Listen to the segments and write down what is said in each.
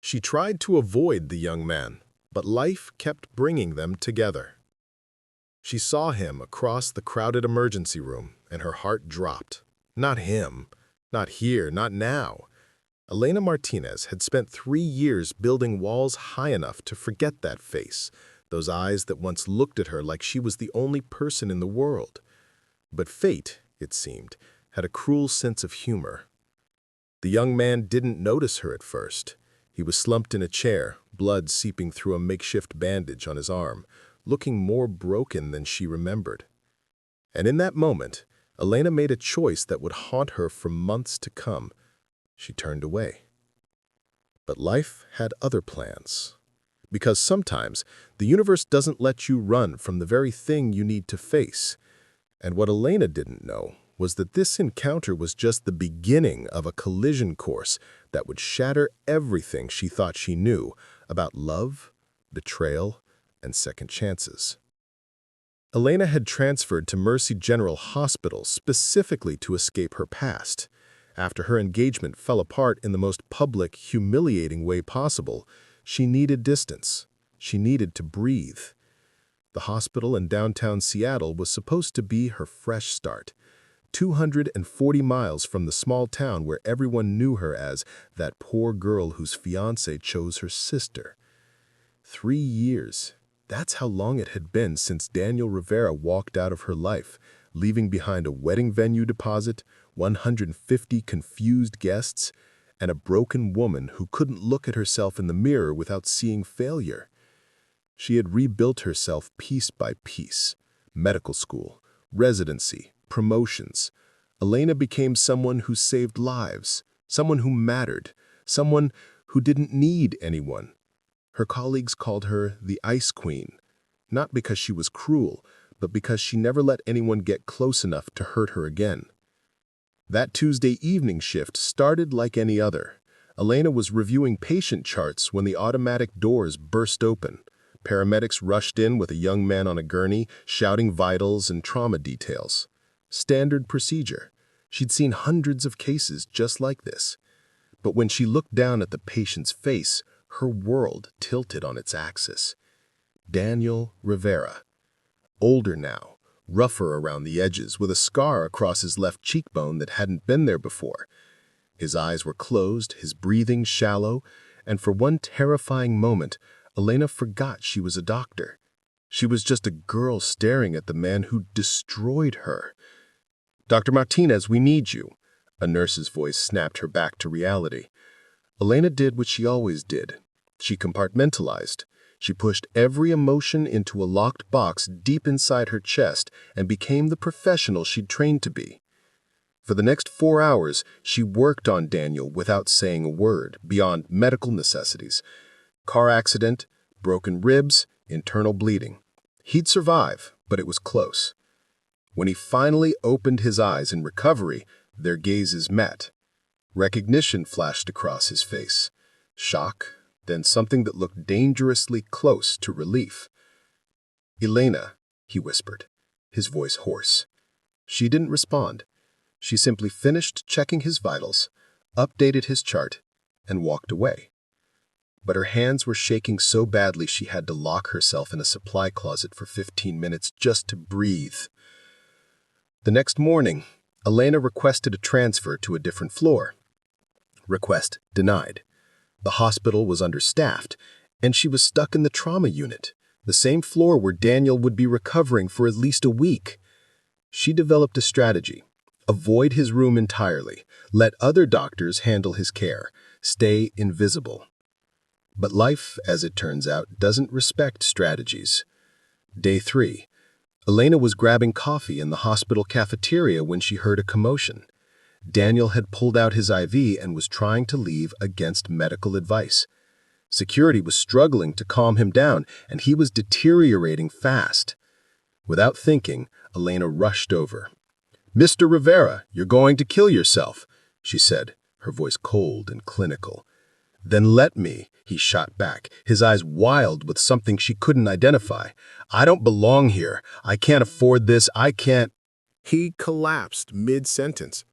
She tried to avoid the young man, but life kept bringing them together. She saw him across the crowded emergency room, and her heart dropped. Not him. Not here. Not now. Elena Martinez had spent 3 years building walls high enough to forget that face, those eyes that once looked at her like she was the only person in the world. But fate, it seemed, had a cruel sense of humor. The young man didn't notice her at first. He was slumped in a chair, blood seeping through a makeshift bandage on his arm, looking more broken than she remembered. And in that moment, Elena made a choice that would haunt her for months to come. She turned away. But life had other plans. Because sometimes the universe doesn't let you run from the very thing you need to face. And what Elena didn't know was that this encounter was just the beginning of a collision course that would shatter everything she thought she knew about love, betrayal, and second chances. Elena had transferred to Mercy General Hospital specifically to escape her past. After her engagement fell apart in the most public, humiliating way possible, she needed distance. She needed to breathe. The hospital in downtown Seattle was supposed to be her fresh start. 240 miles from the small town where everyone knew her as that poor girl whose fiancé chose her sister. 3 years. That's how long it had been since Daniel Rivera walked out of her life, leaving behind a wedding venue deposit, 150 confused guests, and a broken woman who couldn't look at herself in the mirror without seeing failure. She had rebuilt herself piece by piece. Medical school, residency, promotions. Elena became someone who saved lives, someone who mattered, someone who didn't need anyone. Her colleagues called her the Ice Queen, not because she was cruel, but because she never let anyone get close enough to hurt her again. That Tuesday evening shift started like any other. Elena was reviewing patient charts when the automatic doors burst open. Paramedics rushed in with a young man on a gurney, shouting vitals and trauma details. Standard procedure. She'd seen hundreds of cases just like this. But when she looked down at the patient's face, her world tilted on its axis. Daniel Rivera. Older now, rougher around the edges, with a scar across his left cheekbone that hadn't been there before. His eyes were closed, his breathing shallow, and for one terrifying moment, Elena forgot she was a doctor. She was just a girl staring at the man who destroyed her. "Dr. Martinez, we need you." A nurse's voice snapped her back to reality. Elena did what she always did. She compartmentalized. She pushed every emotion into a locked box deep inside her chest and became the professional she'd trained to be. For the next 4 hours, she worked on Daniel without saying a word, beyond medical necessities. Car accident, broken ribs, internal bleeding. He'd survive, but it was close. When he finally opened his eyes in recovery, their gazes met. Recognition flashed across his face. Shock, then something that looked dangerously close to relief. "Elena," he whispered, his voice hoarse. She didn't respond. She simply finished checking his vitals, updated his chart, and walked away. But her hands were shaking so badly she had to lock herself in a supply closet for 15 minutes just to breathe. The next morning, Elena requested a transfer to a different floor. Request denied. The hospital was understaffed, and she was stuck in the trauma unit, the same floor where Daniel would be recovering for at least a week. She developed a strategy. Avoid his room entirely. Let other doctors handle his care. Stay invisible. But life, as it turns out, doesn't respect strategies. Day 3. Elena was grabbing coffee in the hospital cafeteria when she heard a commotion. Daniel had pulled out his IV and was trying to leave against medical advice. Security was struggling to calm him down, and he was deteriorating fast. Without thinking, Elena rushed over. "Mr. Rivera, you're going to kill yourself," she said, her voice cold and clinical. "Then let me," he shot back, his eyes wild with something she couldn't identify. "I don't belong here. I can't afford this. I can't—" He collapsed mid-sentence.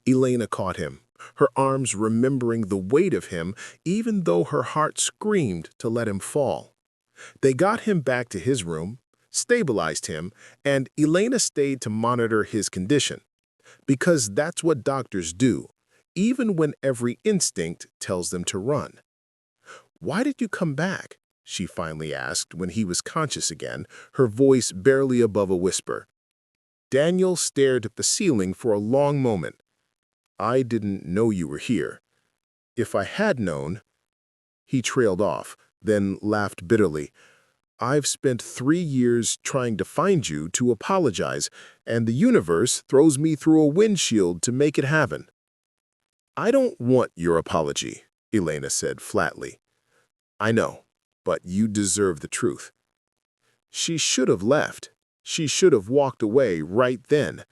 Elena caught him. her arms remembering the weight of him even though her heart screamed to let him fall. They got him back to his room, stabilized him, and Elena stayed to monitor his condition. Because that's what doctors do, even when every instinct tells them to run. "Why did you come back?" she finally asked when he was conscious again, her voice barely above a whisper. Daniel stared at the ceiling for a long moment. "I didn't know you were here. If I had known—" He trailed off, then laughed bitterly. "I've spent 3 years trying to find you to apologize, and the universe throws me through a windshield to make it happen." "I don't want your apology," Elena said flatly. "I know, but you deserve the truth." She should have left. She should have walked away right then.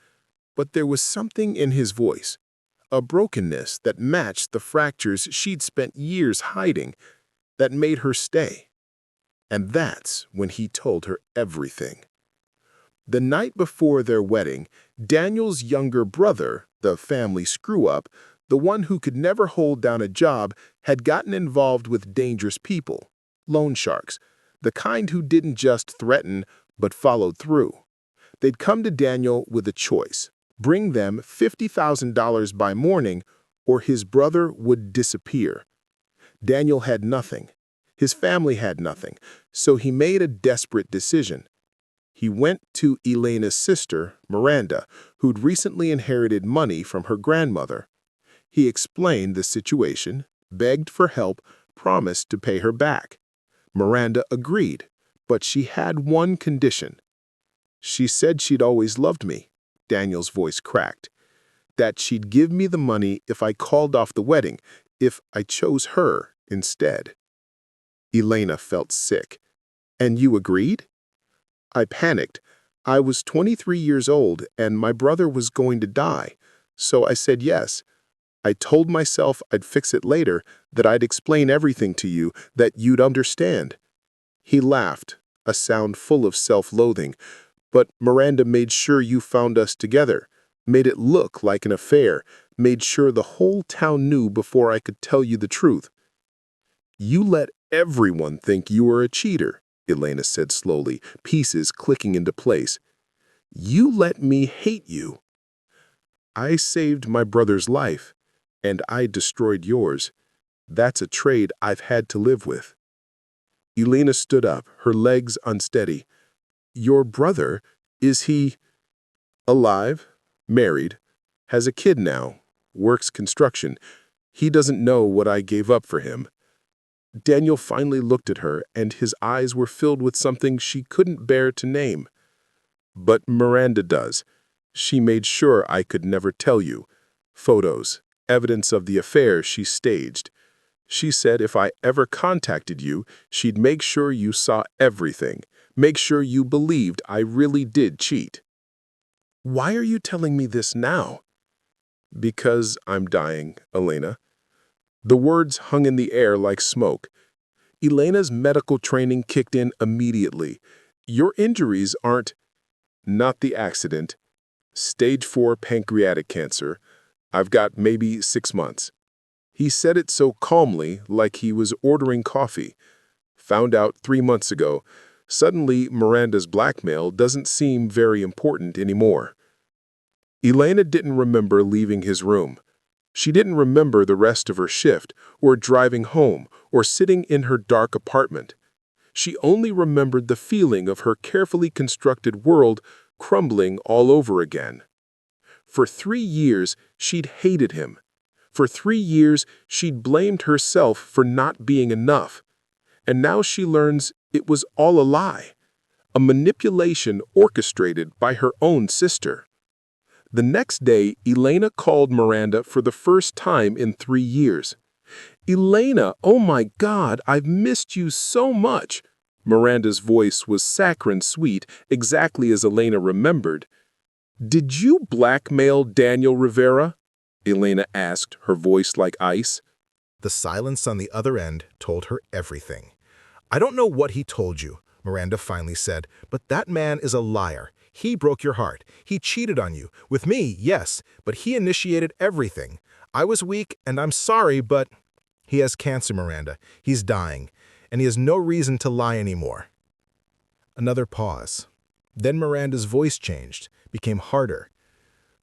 But there was something in his voice, a brokenness that matched the fractures she'd spent years hiding, that made her stay. And that's when he told her everything. The night before their wedding, Daniel's younger brother, the family screw-up, the one who could never hold down a job, had gotten involved with dangerous people, loan sharks, the kind who didn't just threaten but followed through. They'd come to Daniel with a choice: bring them $50,000 by morning, or his brother would disappear. Daniel had nothing. His family had nothing, so he made a desperate decision. He went to Elena's sister, Miranda, who'd recently inherited money from her grandmother. He explained the situation, begged for help, promised to pay her back. Miranda agreed, but she had one condition. "She said she'd always loved me," Daniel's voice cracked. "That she'd give me the money if I called off the wedding, if I chose her instead." Elena felt sick. "And you agreed?" "I panicked. I was 23 years old and my brother was going to die, so I said yes. I told myself I'd fix it later, that I'd explain everything to you, that you'd understand." He laughed, a sound full of self-loathing. "But Miranda made sure you found us together, made it look like an affair, made sure the whole town knew before I could tell you the truth." "You let everyone think you were a cheater," Elena said slowly, pieces clicking into place. "You let me hate you." "I saved my brother's life, and I destroyed yours. That's a trade I've had to live with." Elena stood up, her legs unsteady. "Your brother, is he—" "Alive, married, has a kid now, works construction. He doesn't know what I gave up for him." Daniel finally looked at her, and his eyes were filled with something she couldn't bear to name. "But Miranda does. She made sure I could never tell you. Photos, evidence of the affair she staged. She said if I ever contacted you, she'd make sure you saw everything, make sure you believed I really did cheat." "Why are you telling me this now?" "Because I'm dying, Elena." The words hung in the air like smoke. Elena's medical training kicked in immediately. "Your injuries aren't—" "Not the accident. Stage 4 pancreatic cancer. I've got maybe 6 months." He said it so calmly, like he was ordering coffee. "Found out 3 months ago. Suddenly, Miranda's blackmail doesn't seem very important anymore." Elena didn't remember leaving his room. She didn't remember the rest of her shift, or driving home, or sitting in her dark apartment. She only remembered the feeling of her carefully constructed world crumbling all over again. For 3 years, she'd hated him. For 3 years, she'd blamed herself for not being enough. And now she learns it was all a lie, a manipulation orchestrated by her own sister. The next day, Elena called Miranda for the first time in 3 years. "Elena, oh my God, I've missed you so much." Miranda's voice was saccharine sweet, exactly as Elena remembered. "Did you blackmail Daniel Rivera?" Elena asked, her voice like ice. The silence on the other end told her everything. "I don't know what he told you," Miranda finally said, "but that man is a liar. He broke your heart. He cheated on you. With me, yes, but he initiated everything. I was weak, and I'm sorry, but he has cancer, Miranda. He's dying, and he has no reason to lie anymore. Another pause. Then Miranda's voice changed, became harder.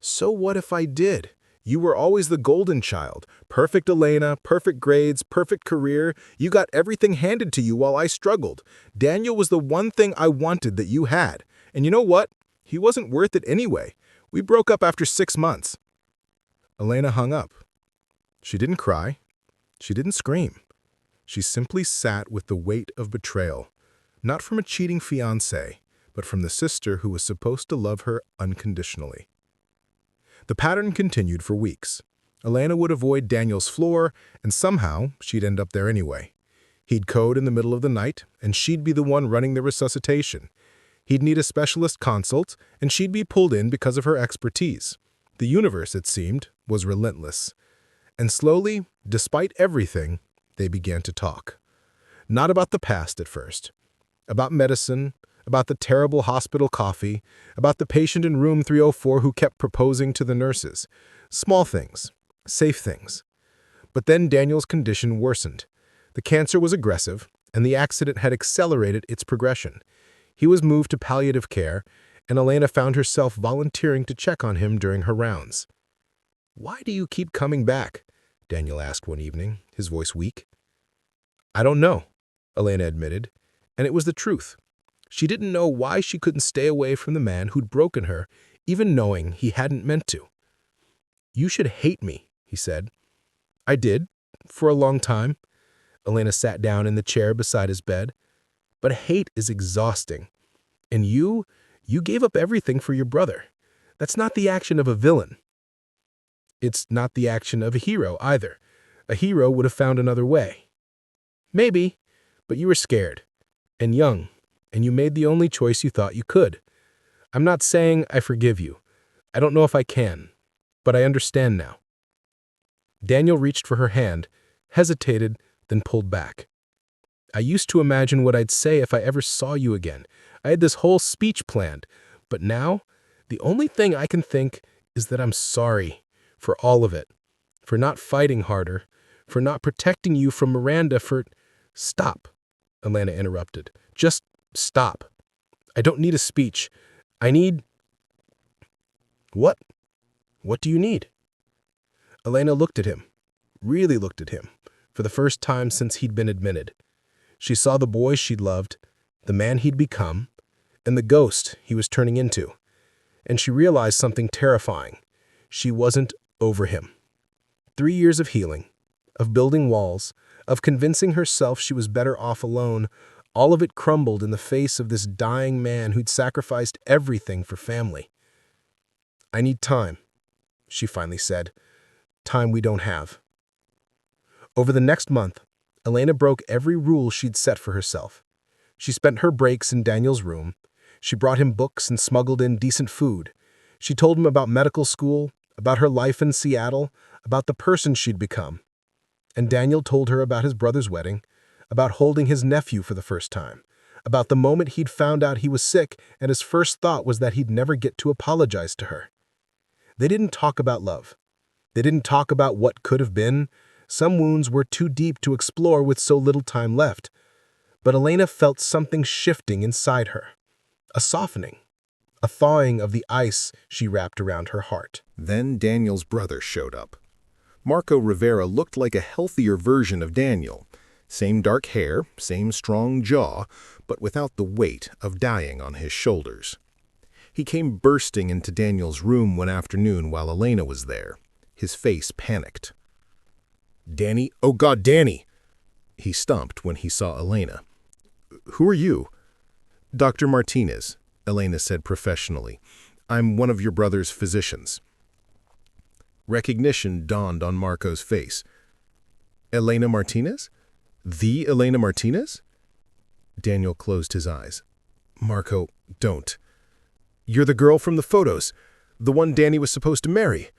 So what if I did? You were always the golden child. Perfect Elena, perfect grades, perfect career. You got everything handed to you while I struggled. Daniel was the one thing I wanted that you had. And you know what? He wasn't worth it anyway. We broke up after 6 months. Elena hung up. She didn't cry. She didn't scream. She simply sat with the weight of betrayal, not from a cheating fiancé, but from the sister who was supposed to love her unconditionally. The pattern continued for weeks. Elena would avoid Daniel's floor, and somehow she'd end up there anyway. He'd code in the middle of the night, and she'd be the one running the resuscitation. He'd need a specialist consult, and she'd be pulled in because of her expertise. The universe, it seemed, was relentless. And slowly, despite everything, they began to talk. Not about the past at first. About medicine, about the terrible hospital coffee, about the patient in room 304 who kept proposing to the nurses. Small things, safe things. But then Daniel's condition worsened. The cancer was aggressive, and the accident had accelerated its progression. He was moved to palliative care, and Elena found herself volunteering to check on him during her rounds. "Why do you keep coming back?" Daniel asked one evening, his voice weak. "I don't know," Elena admitted, and it was the truth. She didn't know why she couldn't stay away from the man who'd broken her, even knowing he hadn't meant to. "You should hate me," he said. "I did, for a long time." Elena sat down in the chair beside his bed. "But hate is exhausting. And you gave up everything for your brother. That's not the action of a villain. It's not the action of a hero either. A hero would have found another way. Maybe, but you were scared and young, and you made the only choice you thought you could. I'm not saying I forgive you. I don't know if I can, but I understand now." Daniel reached for her hand, hesitated, then pulled back. "I used to imagine what I'd say if I ever saw you again. I had this whole speech planned, but now the only thing I can think is that I'm sorry for all of it, for not fighting harder, for not protecting you from Miranda, for—" "Stop," Elena interrupted. "Just stop. I don't need a speech. I need—" "What? What do you need?" Elena looked at him, really looked at him, for the first time since he'd been admitted. She saw the boy she'd loved, the man he'd become, and the ghost he was turning into. And she realized something terrifying. She wasn't over him. 3 years of healing, of building walls, of convincing herself she was better off alone, all of it crumbled in the face of this dying man who'd sacrificed everything for family. "I need time," she finally said. "Time we don't have." Over the next month, Elena broke every rule she'd set for herself. She spent her breaks in Daniel's room. She brought him books and smuggled in decent food. She told him about medical school, about her life in Seattle, about the person she'd become. And Daniel told her about his brother's wedding, about holding his nephew for the first time, about the moment he'd found out he was sick and his first thought was that he'd never get to apologize to her. They didn't talk about love. They didn't talk about what could have been. Some wounds were too deep to explore with so little time left. But Elena felt something shifting inside her, a softening, a thawing of the ice she wrapped around her heart. Then Daniel's brother showed up. Marco Rivera looked like a healthier version of Daniel. Same dark hair, same strong jaw, but without the weight of dying on his shoulders. He came bursting into Daniel's room one afternoon while Elena was there, his face panicked. "Danny, oh God, Danny!" He stumped when he saw Elena. "Who are you?" "Dr. Martinez," Elena said professionally. "I'm one of your brother's physicians." Recognition dawned on Marco's face. "Elena Martinez? The Elena Martinez?" Daniel closed his eyes. "Marco, don't. You're the girl from the photos, the one Danny was supposed to marry."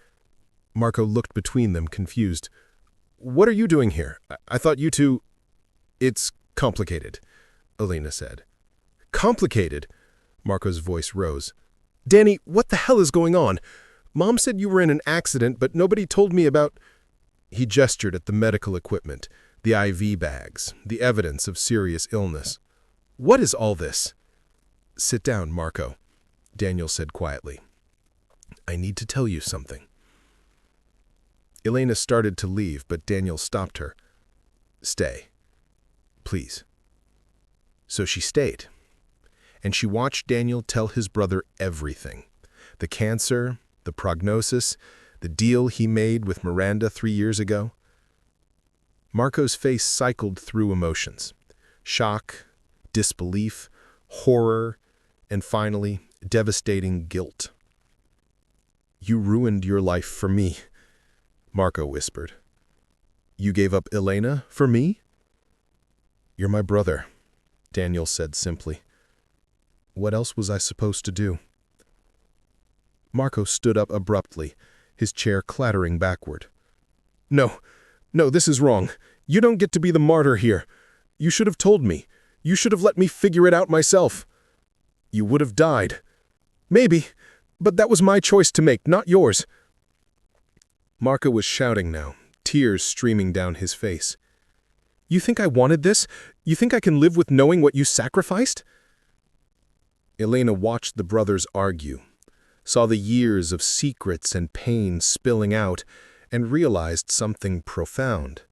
Marco looked between them, confused. "What are you doing here? I thought you two—" "It's complicated," Elena said. "Complicated?" Marco's voice rose. "Danny, what the hell is going on? Mom said you were in an accident, but nobody told me about—" He gestured at the medical equipment, the IV bags, the evidence of serious illness. "What is all this?" "Sit down, Marco," Daniel said quietly. "I need to tell you something." Elena started to leave, but Daniel stopped her. "Stay. Please." So she stayed, and she watched Daniel tell his brother everything. The cancer, the prognosis, the deal he made with Miranda 3 years ago. Marco's face cycled through emotions: shock, disbelief, horror, and finally, devastating guilt. "You ruined your life for me," Marco whispered. "You gave up Elena for me?" "You're my brother," Daniel said simply. "What else was I supposed to do?" Marco stood up abruptly, his chair clattering backward. "No, this is wrong. You don't get to be the martyr here. You should have told me. You should have let me figure it out myself. You would have died. Maybe, but that was my choice to make, not yours." Marco was shouting now, tears streaming down his face. "You think I wanted this? You think I can live with knowing what you sacrificed?" Elena watched the brothers argue, saw the years of secrets and pain spilling out, and realized something profound.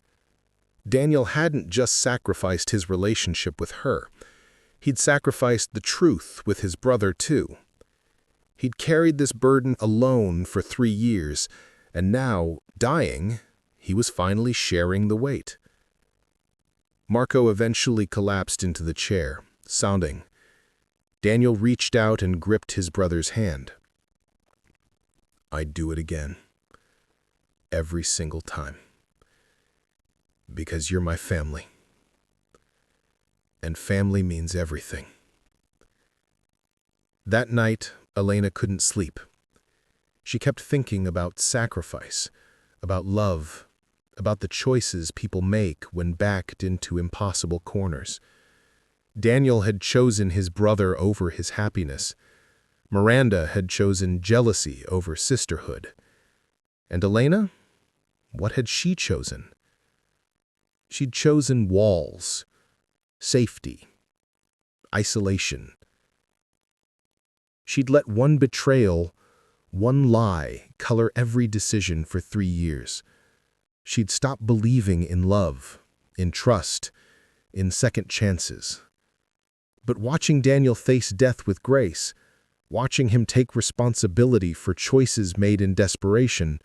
Daniel hadn't just sacrificed his relationship with her. He'd sacrificed the truth with his brother, too. He'd carried this burden alone for 3 years, and now, dying, he was finally sharing the weight. Marco eventually collapsed into the chair, sounding. Daniel reached out and gripped his brother's hand. "I'd do it again. Every single time. Because you're my family. And family means everything." That night, Elena couldn't sleep. She kept thinking about sacrifice, about love, about the choices people make when backed into impossible corners. Daniel had chosen his brother over his happiness. Miranda had chosen jealousy over sisterhood. And Elena? What had she chosen? She'd chosen walls, safety, isolation. She'd let one betrayal, one lie, color every decision for 3 years. She'd stopped believing in love, in trust, in second chances. But watching Daniel face death with grace, watching him take responsibility for choices made in desperation,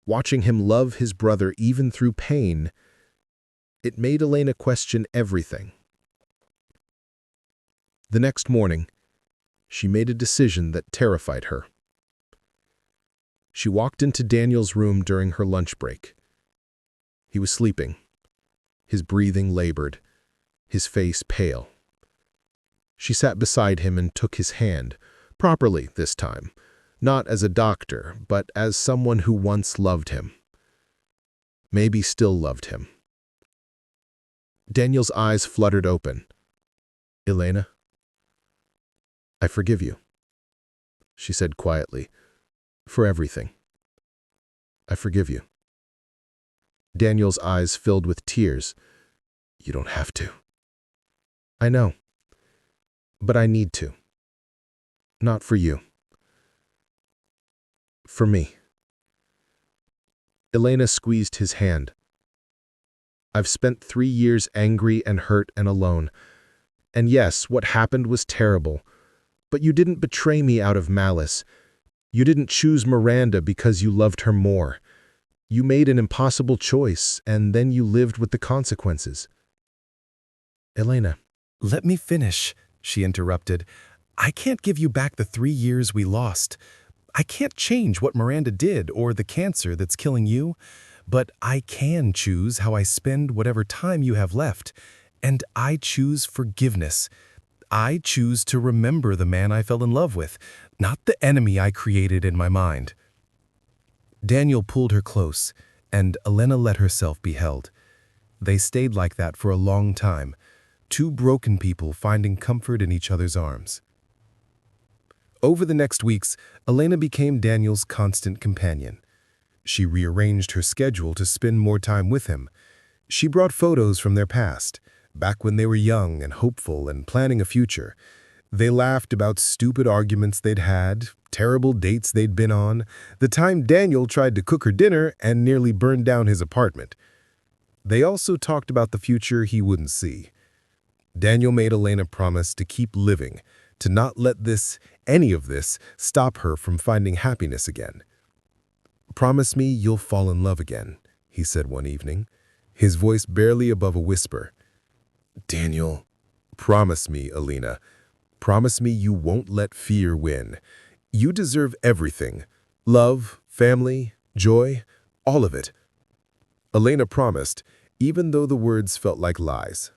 watching him love his brother even through pain, it made Elena question everything. The next morning, she made a decision that terrified her. She walked into Daniel's room during her lunch break. He was sleeping, his breathing labored, his face pale. She sat beside him and took his hand, properly this time, not as a doctor, but as someone who once loved him. Maybe still loved him. Daniel's eyes fluttered open. "Elena, I forgive you," she said quietly, "for everything. I forgive you." Daniel's eyes filled with tears. "You don't have to." "I know. But I need to. Not for you. For me." Elena squeezed his hand. "I've spent 3 years angry and hurt and alone. And yes, what happened was terrible. But you didn't betray me out of malice. You didn't choose Miranda because you loved her more. You made an impossible choice, and then you lived with the consequences." "Elena." "Let me finish," she interrupted. "I can't give you back the 3 years we lost. I can't change what Miranda did or the cancer that's killing you, but I can choose how I spend whatever time you have left, and I choose forgiveness. I choose to remember the man I fell in love with, not the enemy I created in my mind." Daniel pulled her close, and Elena let herself be held. They stayed like that for a long time, 2 broken people finding comfort in each other's arms. Over the next weeks, Elena became Daniel's constant companion. She rearranged her schedule to spend more time with him. She brought photos from their past, back when they were young and hopeful and planning a future. They laughed about stupid arguments they'd had, terrible dates they'd been on, the time Daniel tried to cook her dinner and nearly burned down his apartment. They also talked about the future he wouldn't see. Daniel made Elena promise to keep living, to not let any of this, stop her from finding happiness again. "Promise me you'll fall in love again," he said one evening, his voice barely above a whisper. "Daniel, promise me, Elena. Promise me you won't let fear win. You deserve everything. Love, family, joy, all of it." Elena promised, even though the words felt like lies.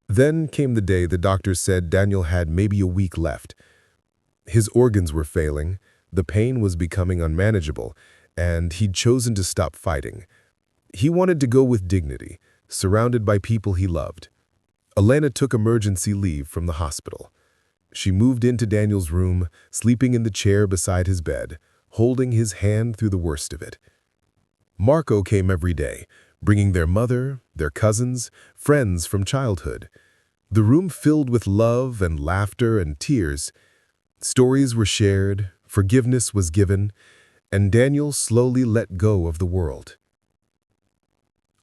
Then came the day the doctors said Daniel had maybe a week left. His organs were failing, the pain was becoming unmanageable, and he'd chosen to stop fighting. He wanted to go with dignity, surrounded by people he loved. Elena took emergency leave from the hospital. She moved into Daniel's room, sleeping in the chair beside his bed, holding his hand through the worst of it. Marco came every day, bringing their mother, their cousins, friends from childhood. The room filled with love and laughter and tears. Stories were shared, forgiveness was given, and Daniel slowly let go of the world.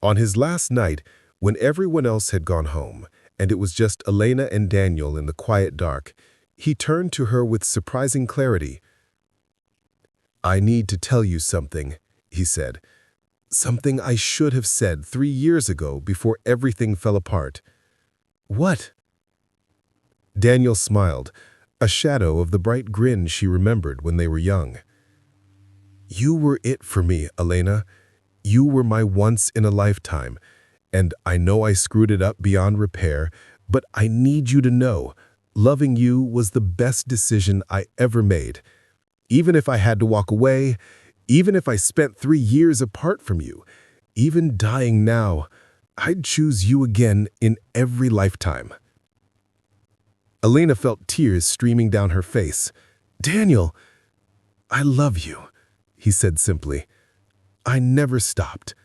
On his last night, when everyone else had gone home, and it was just Elena and Daniel in the quiet dark, he turned to her with surprising clarity. "I need to tell you something," he said. "Something I should have said 3 years ago before everything fell apart." "What?" Daniel smiled, a shadow of the bright grin she remembered when they were young. "You were it for me, Elena. You were my once-in-a-lifetime. And I know I screwed it up beyond repair, but I need you to know, loving you was the best decision I ever made. Even if I had to walk away, even if I spent 3 years apart from you, even dying now, I'd choose you again in every lifetime." Elena felt tears streaming down her face. "Daniel, I love you," he said simply. "I never stopped."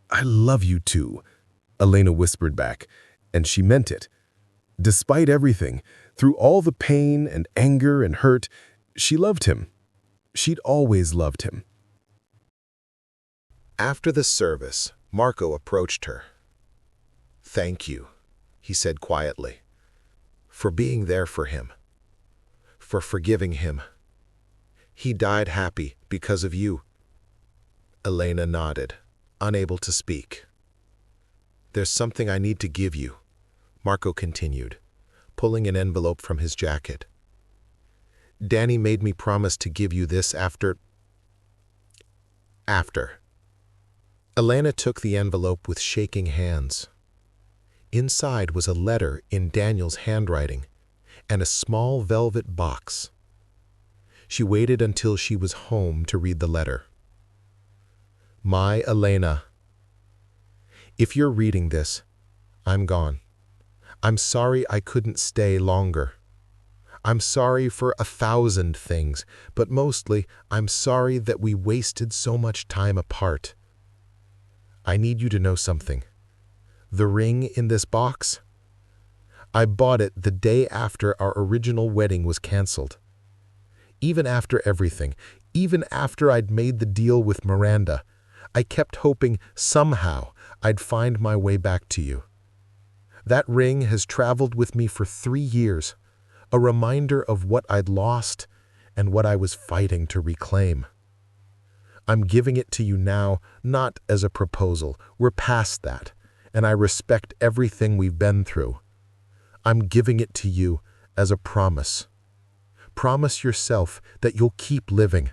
"I love you too," Elena whispered back, and she meant it. Despite everything, through all the pain and anger and hurt, she loved him. She'd always loved him. After the service, Marco approached her. "Thank you," he said quietly, "for being there for him, for forgiving him. He died happy because of you." Elena nodded, unable to speak. "There's something I need to give you," Marco continued, pulling an envelope from his jacket. "Danny made me promise to give you this after. Elena took the envelope with shaking hands. Inside was a letter in Daniel's handwriting and a small velvet box. She waited until she was home to read the letter. "My Elena, if you're reading this, I'm gone. I'm sorry I couldn't stay longer. I'm sorry for 1,000 things, but mostly I'm sorry that we wasted so much time apart. I need you to know something. The ring in this box? I bought it the day after our original wedding was canceled. Even after everything, even after I'd made the deal with Miranda, I kept hoping somehow I'd find my way back to you. That ring has traveled with me for 3 years, a reminder of what I'd lost and what I was fighting to reclaim. I'm giving it to you now, not as a proposal. We're past that, and I respect everything we've been through. I'm giving it to you as a promise. Promise yourself that you'll keep living,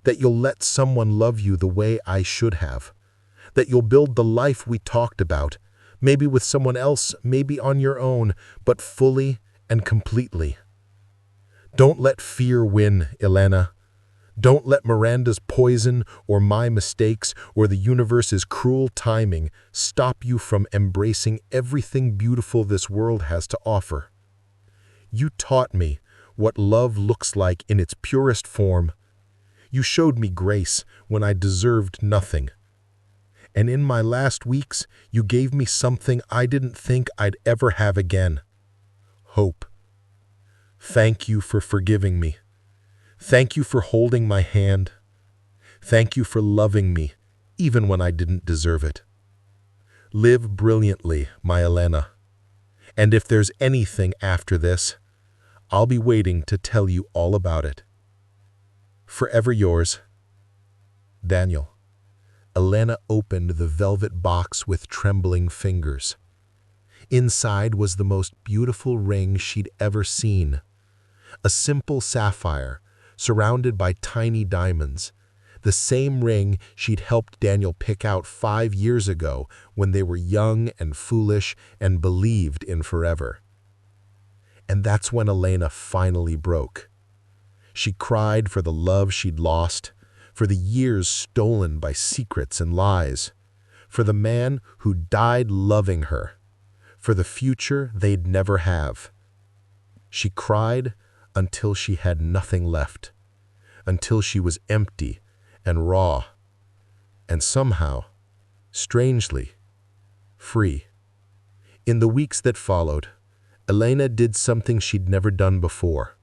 that you'll let someone love you the way I should have, that you'll build the life we talked about, maybe with someone else, maybe on your own, but fully and completely. Don't let fear win, Elena. Don't let Miranda's poison or my mistakes or the universe's cruel timing stop you from embracing everything beautiful this world has to offer. You taught me what love looks like in its purest form. You showed me grace when I deserved nothing. And in my last weeks, you gave me something I didn't think I'd ever have again. Hope. Thank you for forgiving me. Thank you for holding my hand. Thank you for loving me, even when I didn't deserve it. Live brilliantly, my Elena. And if there's anything after this, I'll be waiting to tell you all about it. Forever yours, Daniel. Elena opened the velvet box with trembling fingers. Inside was the most beautiful ring she'd ever seen. A simple sapphire, surrounded by tiny diamonds. The same ring she'd helped Daniel pick out 5 years ago when they were young and foolish and believed in forever. And that's when Elena finally broke. She cried for the love she'd lost, for the years stolen by secrets and lies, for the man who died loving her, for the future they'd never have. She cried until she had nothing left, until she was empty and raw, and somehow, strangely, free. In the weeks that followed, Elena did something she'd never done before.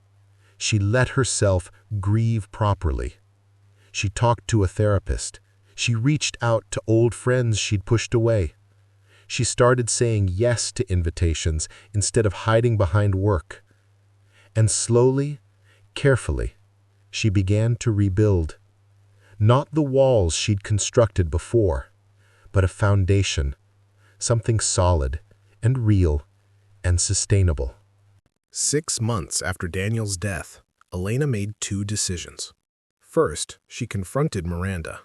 She let herself grieve properly. She talked to a therapist. She reached out to old friends she'd pushed away. She started saying yes to invitations instead of hiding behind work. And slowly, carefully, she began to rebuild. Not the walls she'd constructed before, but a foundation, something solid and real and sustainable. 6 months after Daniel's death, Elena made 2 decisions. First, she confronted Miranda,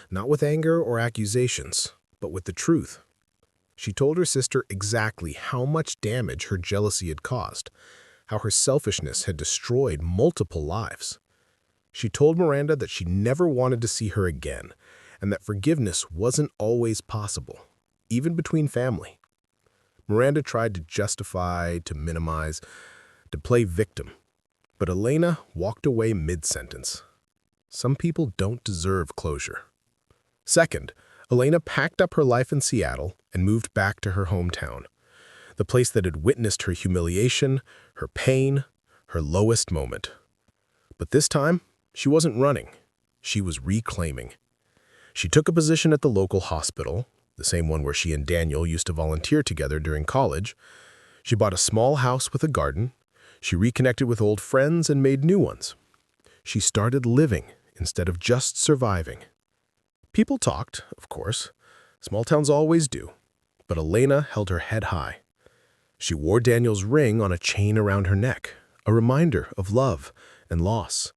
not with anger or accusations, but with the truth. She told her sister exactly how much damage her jealousy had caused, how her selfishness had destroyed multiple lives. She told Miranda that she never wanted to see her again, and that forgiveness wasn't always possible, even between family. Miranda tried to justify, to minimize, to play victim, but Elena walked away mid-sentence. Some people don't deserve closure. Second, Elena packed up her life in Seattle and moved back to her hometown, the place that had witnessed her humiliation, her pain, her lowest moment. But this time, she wasn't running. She was reclaiming. She took a position at the local hospital, the same one where she and Daniel used to volunteer together during college. She bought a small house with a garden. She reconnected with old friends and made new ones. She started living instead of just surviving. People talked, of course. Small towns always do. But Elena held her head high. She wore Daniel's ring on a chain around her neck, a reminder of love and loss,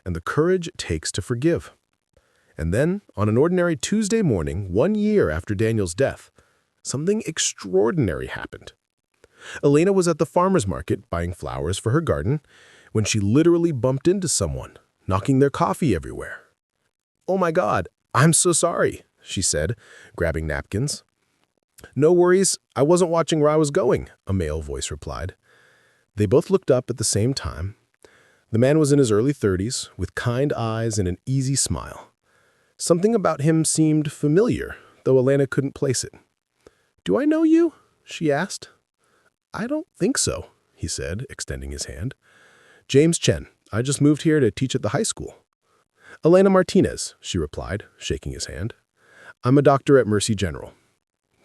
and the courage it takes to forgive. And then, on an ordinary Tuesday morning, 1 year after Daniel's death, something extraordinary happened. Elena was at the farmer's market buying flowers for her garden when she literally bumped into someone, knocking their coffee everywhere. "Oh my God, I'm so sorry," she said, grabbing napkins. "No worries, I wasn't watching where I was going," a male voice replied. They both looked up at the same time. The man was in his early 30s, with kind eyes and an easy smile. Something about him seemed familiar, though Elena couldn't place it. "Do I know you?" she asked. "I don't think so," he said, extending his hand. "James Chen. I just moved here to teach at the high school." "Elena Martinez," she replied, shaking his hand. "I'm a doctor at Mercy General."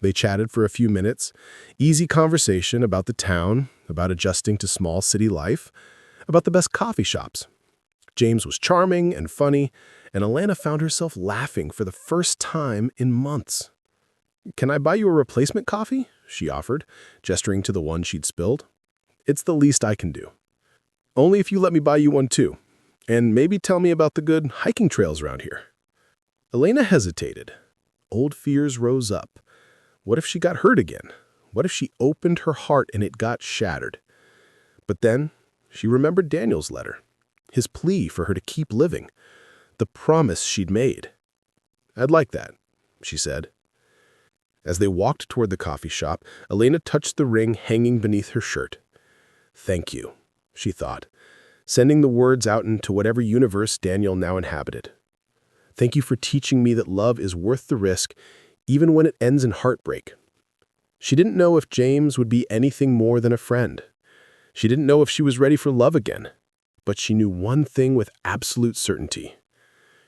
They chatted for a few minutes, easy conversation about the town, about adjusting to small city life, about the best coffee shops. James was charming and funny, and Elena found herself laughing for the first time in months. "Can I buy you a replacement coffee?" she offered, gesturing to the one she'd spilled. "It's the least I can do." "Only if you let me buy you one too, and maybe tell me about the good hiking trails around here." Elena hesitated. Old fears rose up. What if she got hurt again? What if she opened her heart and it got shattered? But then she remembered Daniel's letter, his plea for her to keep living, the promise she'd made. "I'd like that," she said. As they walked toward the coffee shop, Elena touched the ring hanging beneath her shirt. "Thank you," she thought. sending the words out into whatever universe Daniel now inhabited. Thank you for teaching me that love is worth the risk, even when it ends in heartbreak. She didn't know if James would be anything more than a friend. She didn't know if she was ready for love again. But she knew one thing with absolute certainty.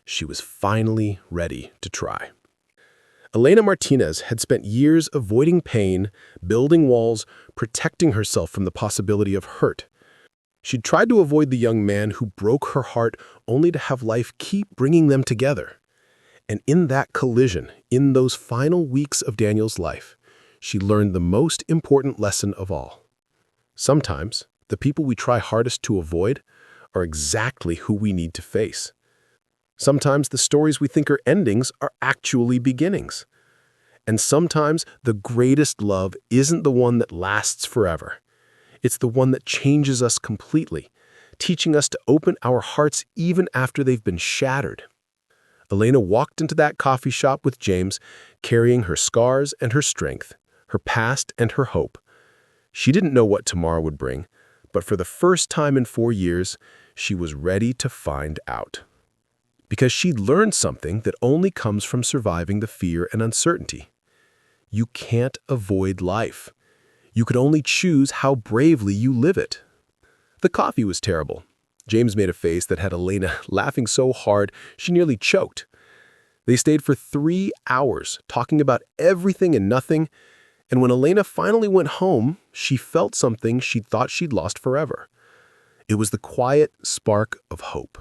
She was finally ready to try. Elena Martinez had spent years avoiding pain, building walls, protecting herself from the possibility of hurt. She'd tried to avoid the young man who broke her heart only to have life keep bringing them together. And in that collision, in those final weeks of Daniel's life, she learned the most important lesson of all. Sometimes, the people we try hardest to avoid are exactly who we need to face. Sometimes the stories we think are endings are actually beginnings. And sometimes the greatest love isn't the one that lasts forever. It's the one that changes us completely, teaching us to open our hearts even after they've been shattered. Elena walked into that coffee shop with James, carrying her scars and her strength, her past and her hope. She didn't know what tomorrow would bring, but for the first time in 4 years, she was ready to find out. Because she'd learned something that only comes from surviving the fear and uncertainty. You can't avoid life. You could only choose how bravely you live it. The coffee was terrible. James made a face that had Elena laughing so hard she nearly choked. They stayed for 3 hours, talking about everything and nothing, and when Elena finally went home, she felt something she thought she'd lost forever. It was the quiet spark of hope.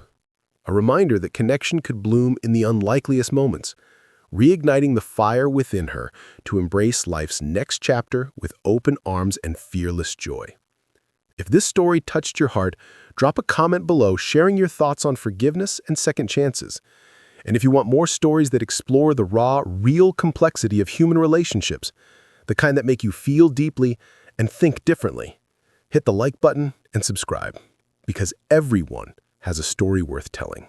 A reminder that connection could bloom in the unlikeliest moments, reigniting the fire within her to embrace life's next chapter with open arms and fearless joy. If this story touched your heart, drop a comment below sharing your thoughts on forgiveness and second chances. And if you want more stories that explore the raw, real complexity of human relationships, the kind that make you feel deeply and think differently, hit the like button and subscribe, because everyone has a story worth telling.